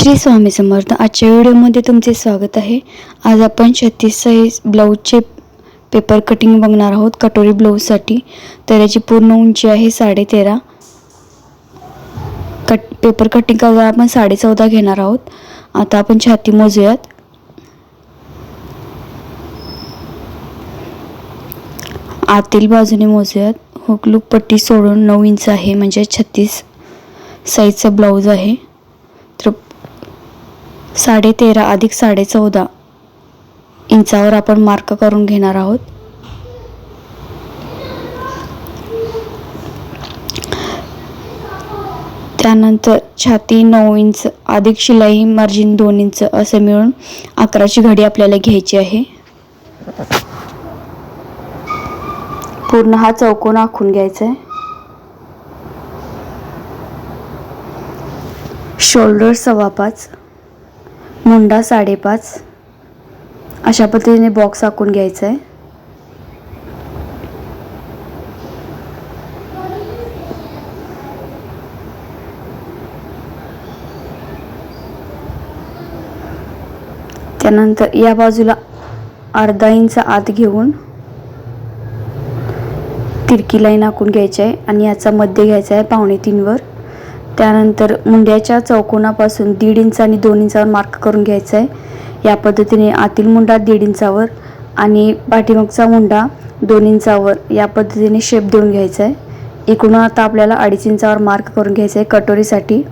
श्री स्वामी समर्थ। आजच्या व्हिडिओमध्ये तुमचे स्वागत आहे। आज आपण 36 साइज ब्लाऊजचे पेपर कटिंग बघणार आहोत कटोरी ब्लाऊजसाठी। तर याची पूर्ण उंची आहे 13.5। पेपर कटिंग करायला आपण 14.5 घेणार आहोत। आता आपण छाती मोजूयात। आतील बाजूने मोजूयात। हुक लूप पट्टी सोडून 9 इंच आहे, म्हणजे 36 साइजचा ब्लाऊज आहे। तर 13.5 अधिक 14.5 इंचावर आपण मार्क करून घेणार आहोत। त्यानंतर छाती 9 इंच अधिक शिलाई मार्जिन 2 इंच असे मिळून 11ची घडी आपल्याला घ्यायची आहे। पूर्ण हा चौकोन आखून घ्यायचा आहे। शोल्डर 5.25, मुंडा 5.5 अशा पद्धतीने बॉक्स आखून घ्यायचा आहे। त्यानंतर या बाजूला अर्धा इंच आत घेऊन तिरकी लाईन आखून घ्यायची आहे आणि याचा मध्य घ्यायचा आहे 2.25 वर। त्यानंतर मुंड्याच्या चौकोनापासून 1.5 इंच आणि 2 इंचावर मार्क करून घ्यायचा आहे। या पद्धतीने आतील मुंडा 1.5 इंचावर आणि पाठीमागचा मुंडा 2 इंचावर या पद्धतीने शेप देऊन घ्यायचा आहे। इकडून आता आपल्याला 2.5 इंचावर मार्क करून घ्यायचा आहे कटोरीसाठी।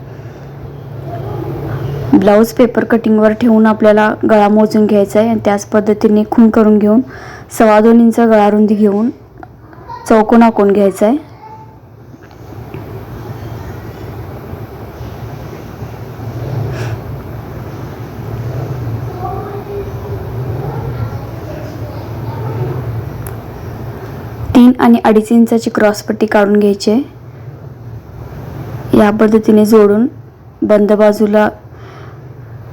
ब्लाऊज पेपर कटिंगवर ठेवून आपल्याला गळा मोजून घ्यायचा आहे आणि त्याच पद्धतीने खूण करून घेऊन 2.25 इंच गळा रुंदी घेऊन चौकोन आखून घ्यायचा आहे। आणि 2.5 इंचाची क्रॉस पट्टी काढून घ्यायची आहे। या पद्धतीने जोडून बंद बाजूला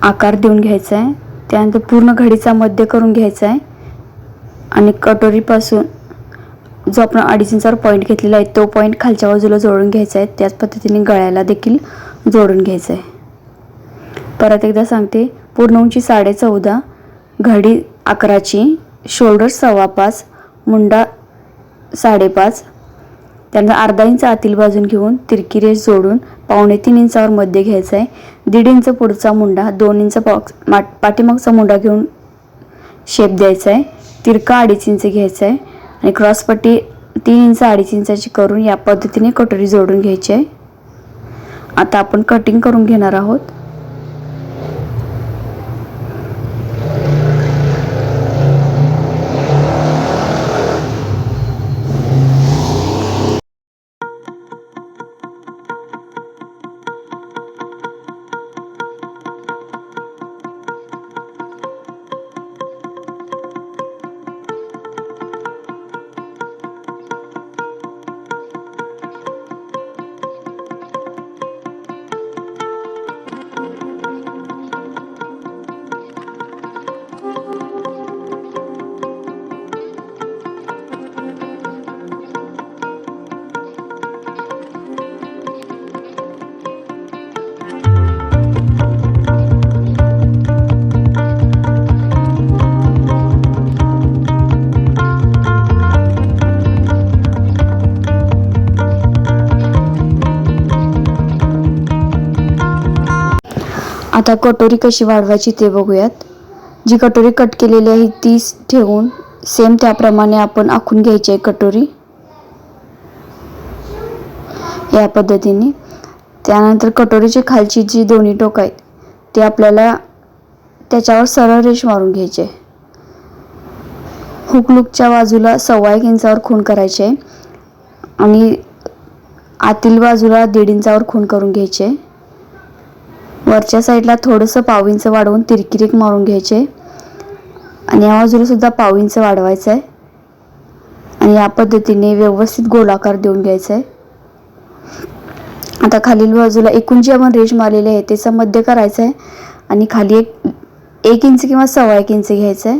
आकार देऊन घ्यायचा आहे। त्यानंतर पूर्ण घडीचा मध्य करून घ्यायचा आहे आणि कटोरीपासून जो आपण 2.5 इंचावर पॉईंट घेतलेला आहे तो पॉईंट खालच्या बाजूला जोडून घ्यायचा आहे। त्याच पद्धतीने गळ्याला देखील जोडून घ्यायचं आहे। परत एकदा सांगते, पूर्ण उंची 14.5, घडी 11ची, शोल्डर 5.25, मुंडा 5.5, त्यानंतर अर्धा इंच आतील बाजून घेऊन तिरकी रेष जोडून 2.25 इंचावर मध्य घ्यायचा आहे। 1.5 इंच पुढचा मुंडा, 2 इंच पाठीमागचा मुंडा घेऊन शेप द्यायचा आहे। तिरका 2.5 इंच घ्यायचा आहे आणि क्रॉस पट्टी 3 इंच 2.5 इंचाची करून या पद्धतीने कटोरी जोडून घ्यायची आहे। आता आपण कटिंग करून घेणार आहोत। आता कटोरी कशी वाढवायची ते बघूयात। जी कटोरी कट केलेली आहे ती ठेवून सेम त्याप्रमाणे आपण आखून घ्यायची आहे कटोरी या पद्धतीने। त्यानंतर कटोरीची खालची जी दोन्ही टोक आहेत ते आपल्याला त्याच्यावर सरळ रेष मारून घ्यायची आहे। हुक लूपच्या बाजूला 1.25 इंचावर खूण करायची आहे आणि आतील बाजूला 1.5 इंचावर खूण करून घ्यायची आहे। वरच्या साईडला थोडंसं 1/2 इंच वाढवून तिरकी रेख मारून घ्यायचे आणि या बाजूला सुद्धा 1/2 इंच वाढवायचं आहे आणि या पद्धतीने व्यवस्थित गोलाकार देऊन घ्यायचा आहे। आता खालील बाजूला एकूण जी आपण रेष मारलेली आहे त्याचा मध्य करायचा आहे आणि खाली 1 इंच किंवा 1.25 इंच घ्यायचं आहे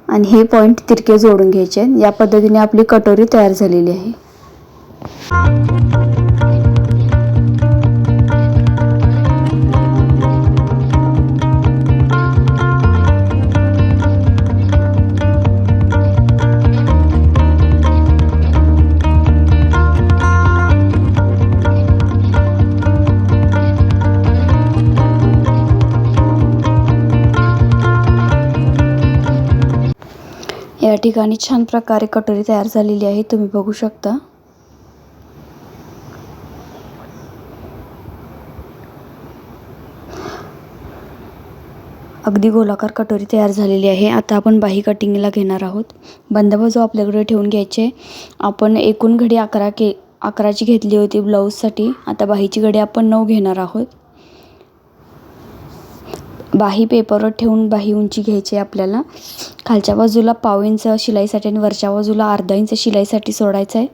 आणि हे पॉईंट तिरके जोडून घ्यायचे। या पद्धतीने आपली कटोरी तयार झालेली आहे। ठिकाणी छान प्रकारे कटोरी तयार झालेली आहे, तुम्ही बघू शकता. अगदी गोलाकार कटोरी तयार झालेली आहे. आता आपण बाही कटिंगला घेणार आहोत. बंद बाजू आपल्याकडे ठेवून घ्यायचे. आपण एकूण घडी 11ची घेतली होती ब्लाऊजसाठी. आता बाहीची घडी आपण 9 घेणार आहोत. बाही पेपरवर ठेवून बाही उंची घ्यायची आपल्याला. खालच्या बाजूला पाव इंच शिलाईसाठी आणि वरच्या बाजूला अर्धा इंच शिलाईसाठी सोडायचं आहे.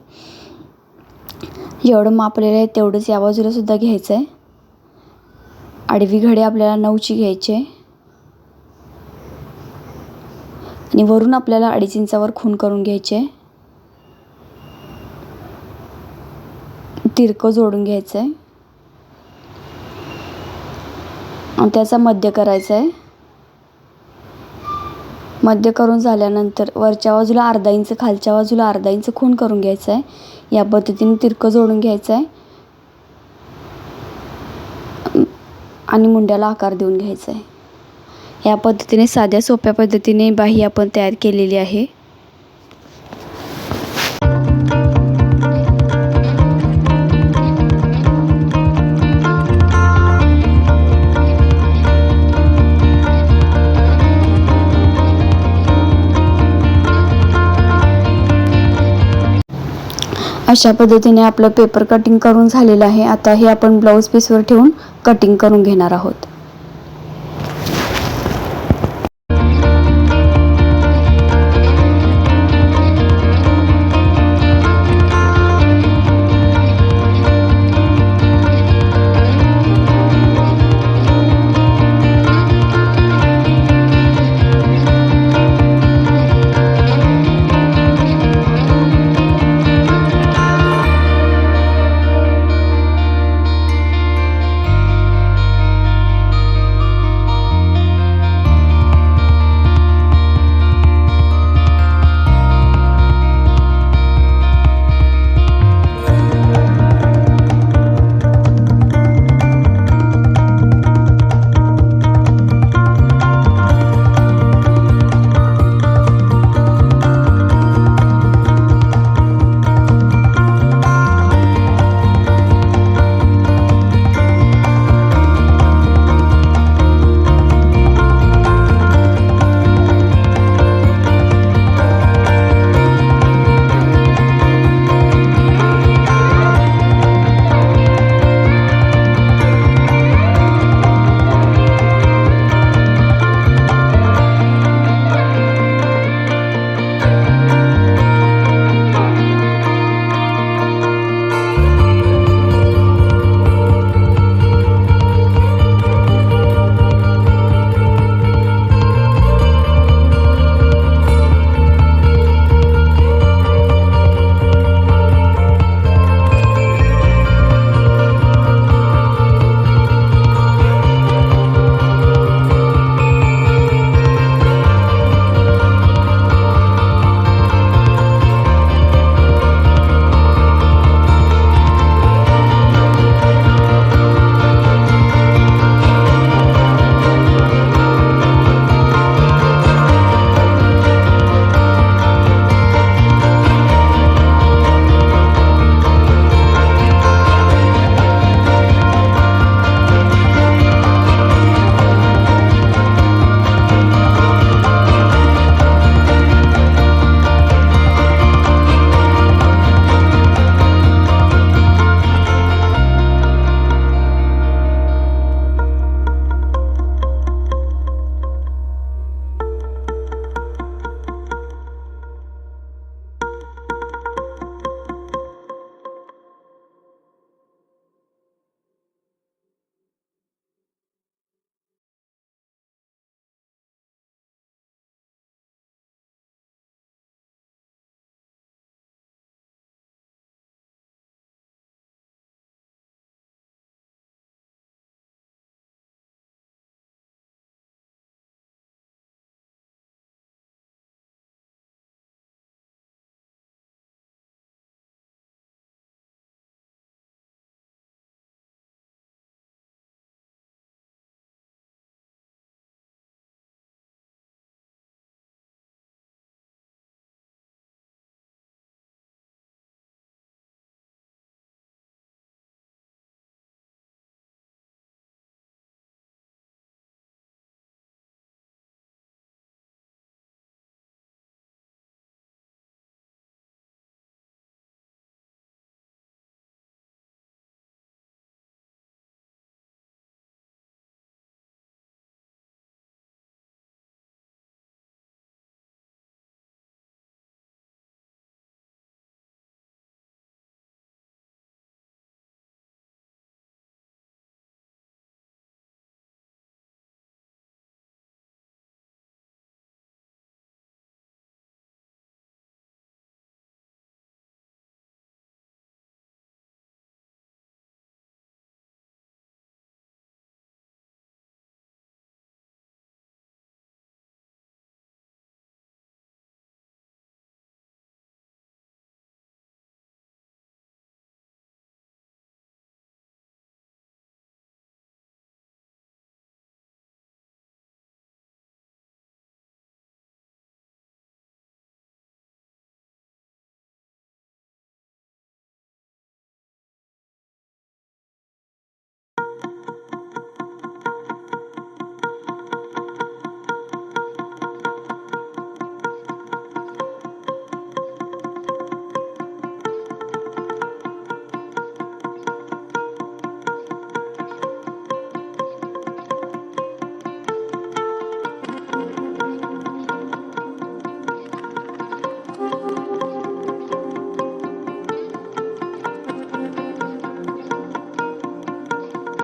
जेवढं मापलेलं आहे तेवढंच या बाजूला सुद्धा घ्यायचं आहे. आडवी घडी आपल्याला 9ची घ्यायची आहे आणि वरून आपल्याला 2.5 इंचावर खूण करून घ्यायचे आहे. तिरकं जोडून घ्यायचं आहे आणि त्याचा मध्य करायचा आहे. मध्य करून झाल्यानंतर वरच्या बाजूला अर्धा इंच, खालच्या बाजूला अर्धा इंच खूण करून घ्यायचं आहे. या पद्धतीने तिरकं जोडून घ्यायचं आहे आणि मुंड्याला आकार देऊन घ्यायचा आहे. या पद्धतीने साध्या सोप्या पद्धतीने बाही आपण तयार केलेली आहे. अशा पद्धतीने आपलं पेपर कटिंग करून झालेलं आहे. आता हे आपण ब्लाऊज पीसवर ठेवून कटिंग करून घेणार आहोत.